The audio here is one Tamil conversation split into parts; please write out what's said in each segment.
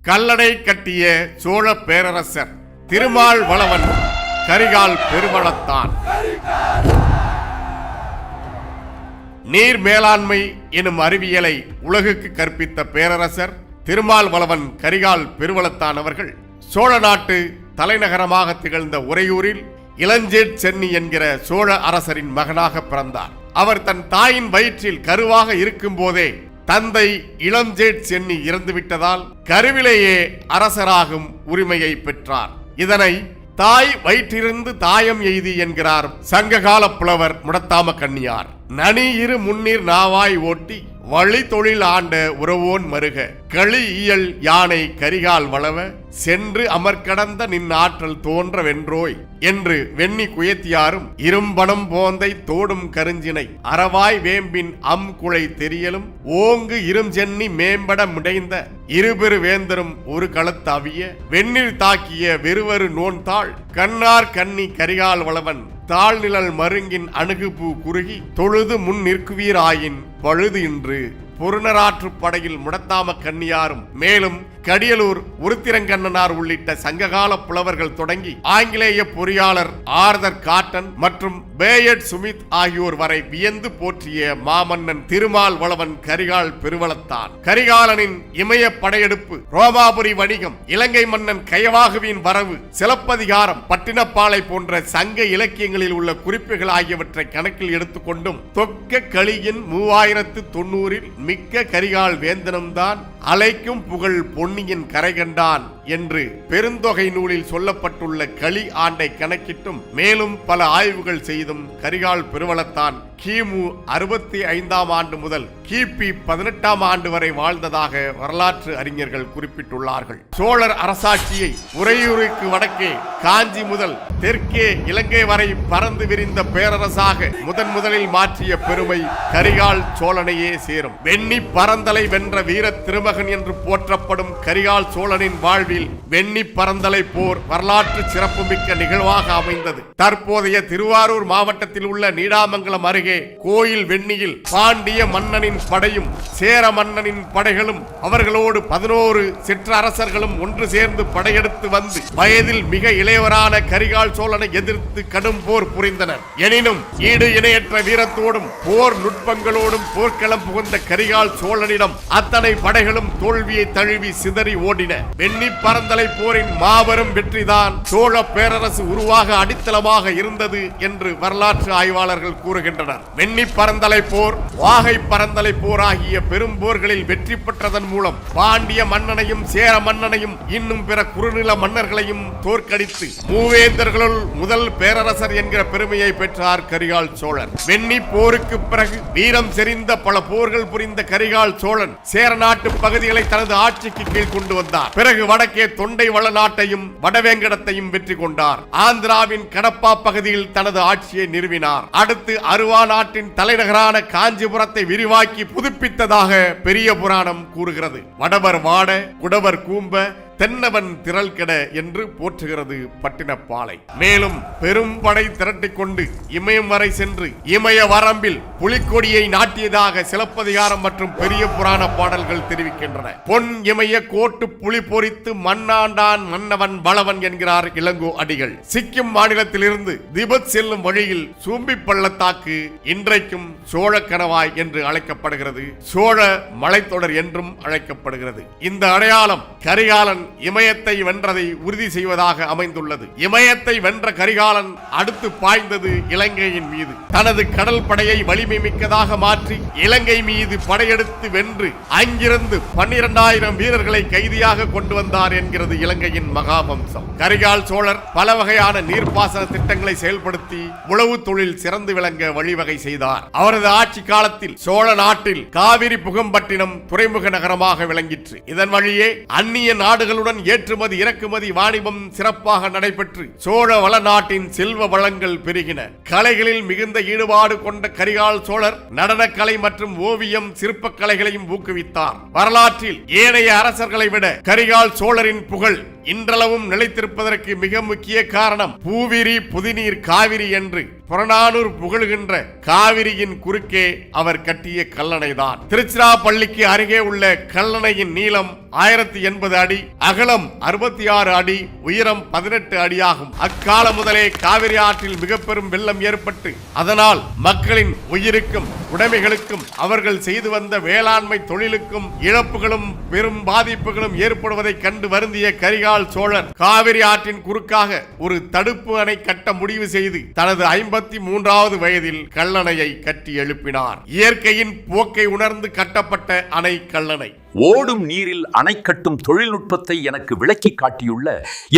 கல்லணை கட்டிய சோழ பேரரசர் திருமால் வளவன் கரிகால் பெருவளத்தான். நீர் மேலாண்மை எனும் அறிவியலை உலகுக்கு கற்பித்த பேரரசர் திருமால் வளவன் கரிகால் பெருவளத்தான் அவர்கள் சோழ நாட்டு தலைநகரமாக திகழ்ந்த உறையூரில் இளஞ்சேட் சென்னி என்கிற சோழ அரசரின் மகனாக பிறந்தார். அவர் தன் தாயின் வயிற்றில் கருவாக இருக்கும் போதே தந்தை இளஞ்சேட் சென்னி இறந்துவிட்டதால் கருவிலேயே அரசராகும் உரிமையை பெற்றார். இதனை தாய் வயிற்றிருந்து தாயம் எய்தி என்கிறார் சங்ககால புலவர் முடத்தாம கண்ணியார். நனி இரு முன்னீர் நாவாய் ஓட்டி வழி தொழில் ஆண்ட உறவோன் மருக களி இயல் யானை கரிகால் வளவ சென்று அமர்கடந்த நின் ஆற்றல் தோன்ற வென்றோய் என்று வெண்ணி குயத்தியாரும் இரும்பனம் போந்தை தோடும் கருஞ்சினை அறவாய் வேம்பின் குழை தெரியலும் ஓங்கு இருஞ்சென்னி மேம்பட முடைந்த இருபெரு வேந்தரும் ஒரு களத்தவிய வெந்நீர் தாக்கிய வெறுவரு நோன்தாள் கண்ணார் கண்ணி கரிகால் வளவன் தாழ்நிழல் மருங்கின் அணுகுபூ குறுகி தொழுது முன் நிற்குவீராயின் பழுது இன்று பொருணராற்று படையில் முடத்தாம கண்ணியாரும் மேலும் கடியலூர் உருத்திரங்கண்ணனார் உள்ளிட்ட சங்ககால புலவர்கள் தொடங்கி ஆங்கிலேய பொறியாளர் ஆர்தர் காட்டன் மற்றும் பேயட் சுமித் ஆகியோர் வரை வியந்து போற்றிய மாமன்னன் திருமால் வளவன் கரிகால் பெருவளத்தான். கரிகாலனின் இமய படையெடுப்பு, ரோமாபுரி வணிகம், இலங்கை மன்னன் கயவாகுவின் வரவு, சிலப்பதிகாரம், பட்டினப்பாலை போன்ற சங்க இலக்கியங்களில் உள்ள குறிப்புகள் ஆகியவற்றை கணக்கில் எடுத்துக்கொண்டும் தொக்க களியின் 3090 மிக்க கரிகால் வேந்தனம்தான் அலைக்கும் புகழ் பொன்னியின் கரை கண்டான் என்று பெருந்தொகை நூலில் சொல்லப்பட்டுள்ள களி ஆண்டை கணக்கிட்டும் மேலும் பல ஆய்வுகள் செய்தும் கரிகால் பெருவளத்தான் கிமு 65ஆம் ஆண்டு முதல் கிபி 18ஆம் ஆண்டு வரை வாழ்ந்ததாக வரலாற்று அறிஞர்கள் குறிப்பிட்டுள்ளார்கள். சோழர் அரசாட்சியை உறையூருக்கு வடக்கே காஞ்சி முதல் தெற்கே இலங்கை வரை பறந்து விரிந்த பேரரசாக முதலில் மாற்றிய பெருமை கரிகால் சோழனையே சேரும். வெண்ணி பரந்தலை வென்ற வீர திருமகன் என்று போற்றப்படும் கரிகால் சோழனின் வாழ்வில் வெண்ணி பரந்தலை போர் வரலாற்று சிறப்புமிக்க நிகழ்வாக அமைந்தது. தற்போதைய திருவாரூர் மாவட்டத்தில் உள்ள நீடாமங்கலம் அருகே கோயில் வெண்ணியில் பாண்டிய மன்னனின் படையும் சேர மன்னனின் படைகளும் அவர்களோடு 11 சிற்றரசர்களும் ஒன்று சேர்ந்து படையெடுத்து வந்து வயதில் மிக இளையவரான கரிகால் சோழனை எதிர்த்து கடும் போர் புரிந்தனர். எனினும் ஈடு இணையற்ற வீரத்தோடும் போர் நுட்பங்களோடும் போர்க்களம் புகுந்த கரிகால் சோழனிடம் அத்தனை படைகளும் தோல்வியை தழுவி சிதறி ஓடின. வெண்ணி பரந்தலை போரின் மாபெரும் வெற்றிதான் சோழ பேரரசு உருவாக அடித்தளமாக இருந்தது என்று வரலாற்று ஆய்வாளர்கள் கூறுகின்றனர். வெண்ணி பரந்தலை போர், வாகை பரந்தலை போர் ஆகிய பெரும் போர்களில் வெற்றி பெற்றதன் மூலம் பாண்டிய மன்னனையும் சேர மன்னனையும் இன்னும் பிற குறுநில மன்னர்களையும் தோற்கடித்து மூவேந்தர்களுள் முதல் பேரரசர் என்கிற பெருமையை பெற்றார் கரிகால் சோழர். வெண்ணி போருக்கு பிறகு வீரம் செறிந்த பல போர்கள் புரிந்த கரிகால் சோழன் சேர நாட்டு பகுதிகளை தனது ஆட்சிக்கு கீழ் கொண்டு வந்தார். பிறகு வடக்கே தொண்டை வள நாட்டையும் வடவேங்கடத்தையும் வெற்றி கொண்டார். ஆந்திராவின் கடப்பா பகுதியில் தனது ஆட்சியை நிறுவினார். அடுத்து அருவா நாட்டின் தலைநகரான காஞ்சிபுரத்தை விரிவாக்கி புதுப்பித்ததாக பெரிய புராணம் கூறுகிறது. வடவர் வாட, குடவர் கூம்ப, தென்னவன் திரள் கெட என்று போற்றுகிறது பட்டினப்பாலை. மேலும் பெரும் படை திரட்டிக் கொண்டு இமயம் வரை சென்று இமய வரம்பில் புலிக்கொடியை நாட்டியதாக சிலப்பதிகாரம் மற்றும் பெரிய புராண பாடல்கள் தெரிவிக்கின்றன. பொன் இமய கோட்டு புலி பொறித்து மண்ணாண்டான் மன்னவன் வளவன் என்கிறார் இளங்கோ அடிகள். சிக்கிம் மாநிலத்திலிருந்து திபெத் செல்லும் வழியில் சூம்பி பள்ளத்தாக்கு இன்றைக்கும் சோழ கணவாய் என்று அழைக்கப்படுகிறது. சோழ மலைத்தொடர் என்றும் அழைக்கப்படுகிறது. இந்த அடையாளம் கரிகாலன் இமயத்தை வென்றதை உறுதி செய்வதாக அமைந்துள்ளது. இமயத்தை வென்ற கரிகாலன் அடுத்து பாய்ந்தது இலங்கையின் மீது. தனது கடல் படையை வலிமை மிக்கதாக மாற்றி இலங்கை மீது படையெடுத்து வென்று அங்கிருந்து 12,000 வீரர்களை கைதியாக கொண்டு வந்தார் என்கிறது இலங்கையின் மகாவம்சம். கரிகால் சோழர் பல வகையான நீர்ப்பாசன திட்டங்களை செயல்படுத்தி உழவு தொழில் சிறந்து விளங்க வழிவகை செய்தார். அவரது ஆட்சி காலத்தில் சோழ நாட்டில் காவிரி புகம்பட்டினம் துறைமுக நகரமாக விளங்கிற்று. இதன் வழியே அந்நிய நாடுகள் ஏற்றுமதி இறக்குமதி வாணிபம் சிறப்பாக நடைபெற்று சோழ வள நாட்டின் செல்வ வளங்கள் பெருகின. கலைகளில் மிகுந்த ஈடுபாடு கொண்ட கரிகால் சோழர் நடனக்கலை மற்றும் ஓவியம் சிற்பக்கலைகளையும் ஊக்குவித்தார். வரலாற்றில் ஏனைய அரசர்களை விட கரிகால் சோழரின் புகழ் இன்றளவும் நிலைத்திருப்பதற்கு மிக முக்கிய காரணம் பூவிரி புதுநீர் காவிரி என்று புறநானூர் புகழ்கின்ற காவிரியின் குறுக்கே அவர் கட்டிய கல்லணைதான். திருச்சிராப்பள்ளிக்கு அருகே உள்ள கல்லணையின் நீளம் 1080 அடி, அகலம் 66 அடி, உயரம் 18 அடியாகும். அக்காலம் முதலே காவிரி ஆற்றில் மிக பெரும் வெள்ளம் ஏற்பட்டு அதனால் மக்களின் உயிருக்கும் உடைமைகளுக்கும் அவர்கள் செய்து வந்த வேளாண்மை தொழிலுக்கும் இழப்புகளும் பெரும் பாதிப்புகளும் ஏற்படுவதை கண்டு வருந்திய கரிகால் சோழர் காவிரி ஆற்றின் குறுக்காக ஒரு தடுப்பு அணை கட்ட முடிவு செய்து தனது 53வது வயதில் கல்லணையை கட்டி எழுப்பினார். இயற்கையின் போக்கை உணர்ந்து கட்டப்பட்ட அணை கல்லணை. ஓடும் நீரில் அணை கட்டும் தொழில்நுட்பத்தை எனக்கு விளக்கி காட்டியுள்ள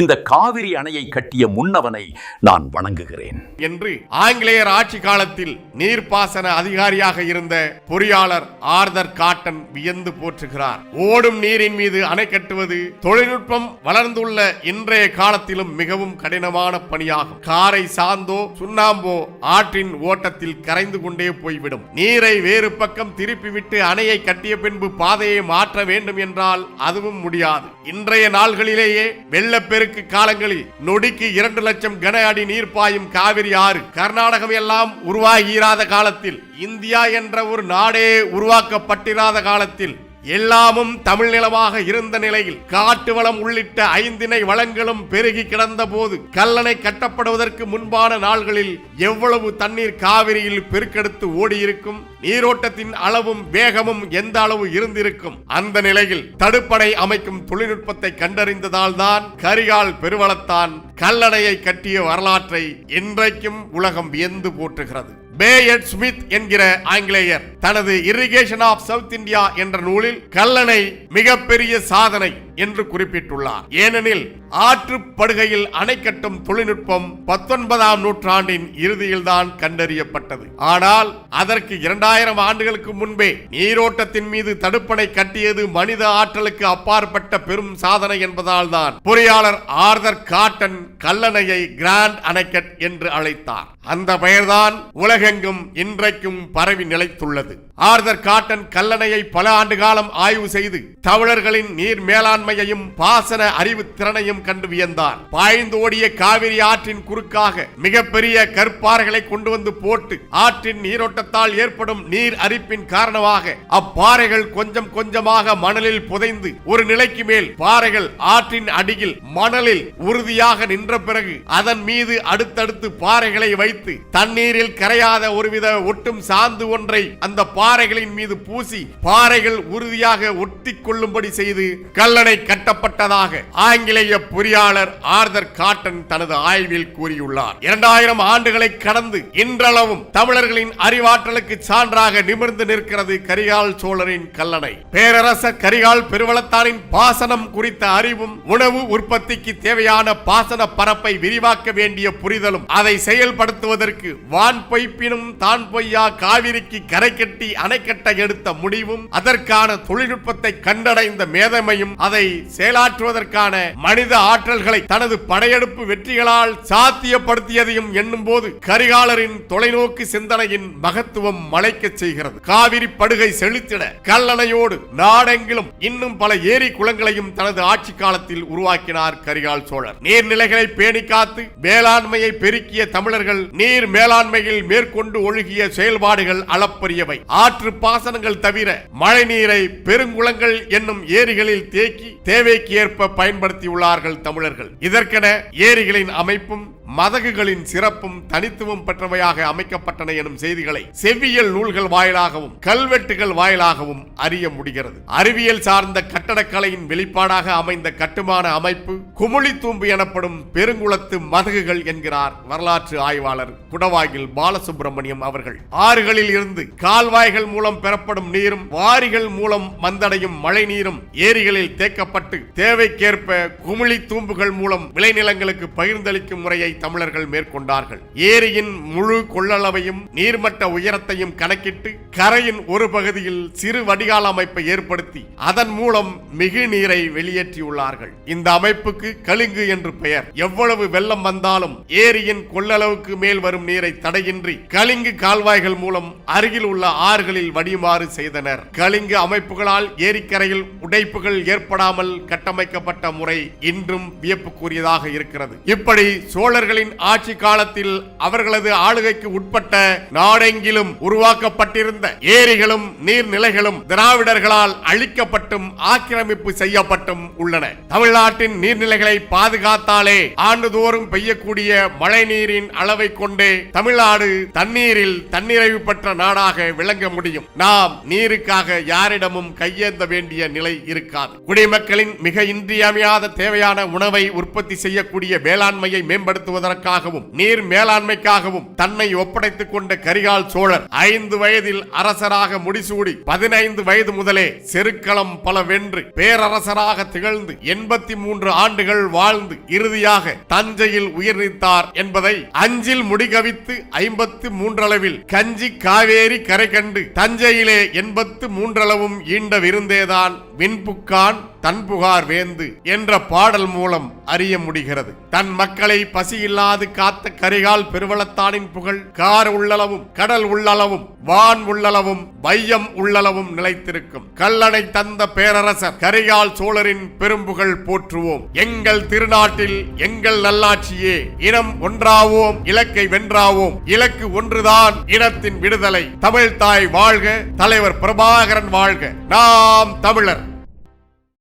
இந்த காவிரி அணையை கட்டிய முன்னவனை நான் வணங்குகிறேன் என்று ஆங்கிலேயர் ஆட்சி காலத்தில் நீர்ப்பாசன அதிகாரியாக இருந்த பொறியாளர் ஆர்தர் காட்டன் வியந்து போற்றுகிறார். ஓடும் நீரின் மீது அணை கட்டுவது தொழில்நுட்பம் வளர்ந்துள்ள இன்றைய காலத்திலும் மிகவும் கடினமான பணியாகும். காரை சாந்தோ சுண்ணாம்போ ஆற்றின் ஓட்டத்தில் கரைந்து கொண்டே போய்விடும். நீரை வேறு பக்கம் திருப்பிவிட்டு அணையை கட்டிய பின்பு பாதையை மாற்ற வேண்டும் என்றால் அதுவும் முடியாது. இன்றைய நாள்களிலேயே வெள்ளப்பெருக்கு காலங்களில் நொடிக்கு 2 லட்சம் கன அடி நீர் பாயும் காவிரி ஆறு கர்நாடகம் எல்லாம் உருவாகியிராத காலத்தில், இந்தியா என்ற ஒரு நாடே உருவாக்கப்பட்டிராத காலத்தில், எல்லாமும் தமிழ் நிலமாக இருந்த நிலையில் காட்டு வளம் உள்ளிட்ட 5 வளங்களும் பெருகி கிடந்த போது கல்லணை கட்டப்படுவதற்கு முன்பான நாள்களில் எவ்வளவு தண்ணீர் காவிரியில் பெருக்கெடுத்து ஓடியிருக்கும், நீரோட்டத்தின் அளவும் வேகமும் எந்த அளவு இருந்திருக்கும். அந்த நிலையில் தடுப்பணை அமைக்கும் தொழில்நுட்பத்தை கண்டறிந்ததால் தான் கரிகால் பெருவளத்தான் கல்லணையை கட்டிய வரலாற்றை இன்றைக்கும் உலகம் வியந்து போற்றுகிறது. பேயட் ஸ்மித் என்கிற ஆங்கிலேயர் தனது இரிகேஷன் ஆஃப் சவுத் இந்தியா என்ற நூலில் கல்லணை மிகப்பெரிய சாதனை என்று குறிப்பிட்டுள்ளார். ஏனெனில் ஆற்றுப்படுகையில் அணை கட்டும் தொழில்நுட்பம் 19ஆம் நூற்றாண்டின் இறுதியில் தான் கண்டறியப்பட்டது. ஆனால் அதற்கு 2000 ஆண்டுகளுக்கு முன்பே நீரோட்டத்தின் மீது தடுப்பணை கட்டியது மனித ஆற்றலுக்கு அப்பாற்பட்ட பெரும் சாதனை என்பதால் தான் பொறியாளர் ஆர்தர் காட்டன் கல்லணையை கிராண்ட் அணைக்கட் என்று அழைத்தார். அந்த பெயர்தான் உலகெங்கும் இன்றைக்கும் பரவி நிலைத்துள்ளது. ஆர்தர் காட்டன் கல்லணையை பல ஆண்டு காலம் ஆய்வு செய்து தமிழர்களின் நீர் மேலாண்மையையும் பாசன அறிவு திறனையும் கண்டு வியந்தார். பாய்ந்தோடிய காவிரி ஆற்றின் குறுக்காக மிகப்பெரிய கற்பாறைகளை கொண்டு வந்து போட்டு ஆற்றின் நீரோட்டத்தால் ஏற்படும் நீர் அரிப்பின் காரணமாக அப்பாறைகள் கொஞ்சம் கொஞ்சமாக மணலில் புதைந்து ஒரு நிலைக்கு மேல் பாறைகள் ஆற்றின் அடியில் மணலில் உறுதியாக நின்ற பிறகு அதன் மீது அடுத்தடுத்து பாறைகளை வைத்து தண்ணீரில் கரையாத ஒருவித ஒட்டும் சாந்து ஒன்றை அந்த பாறைகளின் மீது பூசி பாறைகள் உறுதியாக ஒட்டி கொள்ளும்படி செய்து கல்லணை கட்டப்பட்டதாக ஆங்கிலேய பொறியாளர் ஆர்தர் காட்டன் தனது ஆய்வில் கூறியுள்ளார். 2000 ஆண்டுகளை கடந்து இன்றளவும் தமிழர்களின் அறிவாற்றலுக்கு சான்றாக நிமிர்ந்து நிற்கிறது கரிகால் சோழரின் கல்லணை. பேரரசர் கரிகால் பெருவளத்தானின் பாசனம் குறித்த அறிவும் உணவு உற்பத்திக்கு தேவையான பாசன பரப்பை விரிவாக்க வேண்டிய புரிதலும் அதை செயல்படுத்துவதற்கு வான் பொய்ப்பினும் தான் பொய்யா காவிரிக்கு கரை கட்டி அணை கட்ட எடுத்த முடிவும் அதற்கான தொழில்நுட்பத்தை கண்டடைந்த மேதமையும் அதை செயலாற்றுவதற்கான மனித ஆற்றல்களை தனது படையெடுப்பு வெற்றிகளால் சாத்தியப்படுத்தியதையும் எண்ணும் போது கரிகாலரின் தொலைநோக்கு சிந்தனையின் மகத்துவம் மலைக்க செய்கிறது. காவிரி படுகை செழித்திட கல்லணையோடு நாடெங்கிலும் இன்னும் பல ஏரி குளங்களையும் தனது ஆட்சி காலத்தில் உருவாக்கினார் கரிகால் சோழர். நீர்நிலைகளை பேணி காத்து வேளாண்மையை பெருக்கிய தமிழர்கள் நீர் மேலாண்மையில் மேற்கொண்டு ஒழுகிய செயல்பாடுகள் அளப்பரியவை. ஆற்று பாசனங்கள் தவிர மழை நீரை பெருங்குளங்கள் என்னும் ஏரிகளில் தேக்கி தேவைக்கு ஏற்ப பயன்படுத்தியுள்ளார்கள் தமிழர்கள். இதற்கென ஏரிகளின் அமைப்பும் மதகுகளின் சிறப்பும் தனித்துவம் பெற்றவையாக அமைக்கப்பட்டன எனும் செய்திகளை செவ்வியல் நூல்கள் வாயிலாகவும் கல்வெட்டுகள் வாயிலாகவும் அறிய முடிகிறது. அறிவியல் சார்ந்த கட்டடக்கலையின் வெளிப்பாடாக அமைந்த கட்டுமான அமைப்பு குமுளி தூம்பு எனப்படும் பெருங்குளத்து மதகுகள் என்கிறார் வரலாற்று ஆய்வாளர் குடவாயில் பாலசுப்பிரமணியம் அவர்கள். ஆறுகளில் இருந்து கால்வாய்கள் மூலம் பெறப்படும் நீரும் வாரிகள் மூலம் வந்தடையும் மழை நீரும் ஏரிகளில் தேக்கப்பட்டு தேவைக்கேற்ப குமுளி தூம்புகள் மூலம் விளைநிலங்களுக்கு பகிர்ந்தளிக்கும் முறையை தமிழர்கள் மேற்கொண்டார்கள். ஏரியின் முழு கொள்ளளவையும் நீர்மட்ட உயரத்தையும் கணக்கிட்டு கரையின் ஒரு பகுதியில் சிறு வடிகால் அமைப்பை ஏற்படுத்தி அதன் மூலம் மிகு நீரை வெளியேற்றியுள்ளார்கள். இந்த அமைப்புக்கு கலிங்கு என்று பெயர். எவ்வளவு வெள்ளம் வந்தாலும் ஏரியின் கொள்ளளவுக்கு மேல் வரும் நீரை தடையின்றி கலிங்கு கால்வாய்கள் மூலம் அருகில் உள்ள ஆறுகளில் வடியுமாறு செய்தனர். கலிங்கு அமைப்புகளால் ஏரிக்கரையில் உடைப்புகள் ஏற்படாமல் கட்டமைக்கப்பட்ட முறை இன்றும் வியப்புக்குரியதாக இருக்கிறது. இப்படி சோழர்களின் ஆட்சி காலத்தில் அவர்களது ஆளுகைக்கு உட்பட்ட நாடெங்கிலும் உருவாக்கப்பட்டிருந்த ஏரிகளும் நீர்நிலைகளும் திராவிடர்களால் அழிக்கப்பட்டும் ஆக்கிரமிப்பு செய்யப்பட்டும் உள்ளன. தமிழ்நாட்டின் நீர்நிலைகளை பாதுகாத்தாலே ஆண்டுதோறும் பெய்யக்கூடிய மழை நீரின் அளவை கொண்டே தமிழ்நாடு தண்ணீரில் தன்னிறைவு பெற்ற நாடாக விளங்க முடியும். நாம் நீருக்காக யாரிடமும் கையேந்த வேண்டிய நிலை இருக்காது. குடிமக்களின் மிக இன்றியமையாத தேவையான உணவை உற்பத்தி செய்யக்கூடிய வேளாண்மையை மேம்படுத்துவதற்காகவும் நீர் மேலாண்மைக்காகவும் தன்னை ஒப்படைத்துக் கொண்ட கரிகால் சோழர் 5 வயதில் அரசராக முடிசூடி 15 வயது முதலே செருக்களம் பல வென்று பேரரசராக திகழ்ந்து 83 ஆண்டுகள் வாழ்ந்து இறுதியாக தஞ்சையில் உயிர் நீத்தார் என்பதை அஞ்சில் முடிகவித்து 53 அளவில் கஞ்சி காவேரி கரை கண்டு தஞ்சையிலே 83 அளவும் ஈண்ட விருந்தேதான் விண்புக்கான் தன்புகார் வேந்து என்ற பாடல் மூலம் அறிய முடிகிறது. தன் மக்களை பசியில்லாது காத்த கரிகால் பெருவளத்தானின் புகழ் கார் உள்ளளவும் கடல் உள்ளளவும் வான் உள்ளளவும் வையம் உள்ளளவும் நிலைத்திருக்கும். கல்லணை தந்த பேரரசர் கரிகால் சோழரின் பெரும்புகழ் போற்றுவோம். எங்கள் திருநாட்டில் எங்கள் நல்லாட்சியே. இனம் ஒன்றாவோம், இலக்கை வென்றாவோம். இலக்கு ஒன்றுதான், இனத்தின் விடுதலை. தமிழ் தாய் வாழ்க, தலைவர் பிரபாகரன் வாழ்க. நாம் தமிழர்.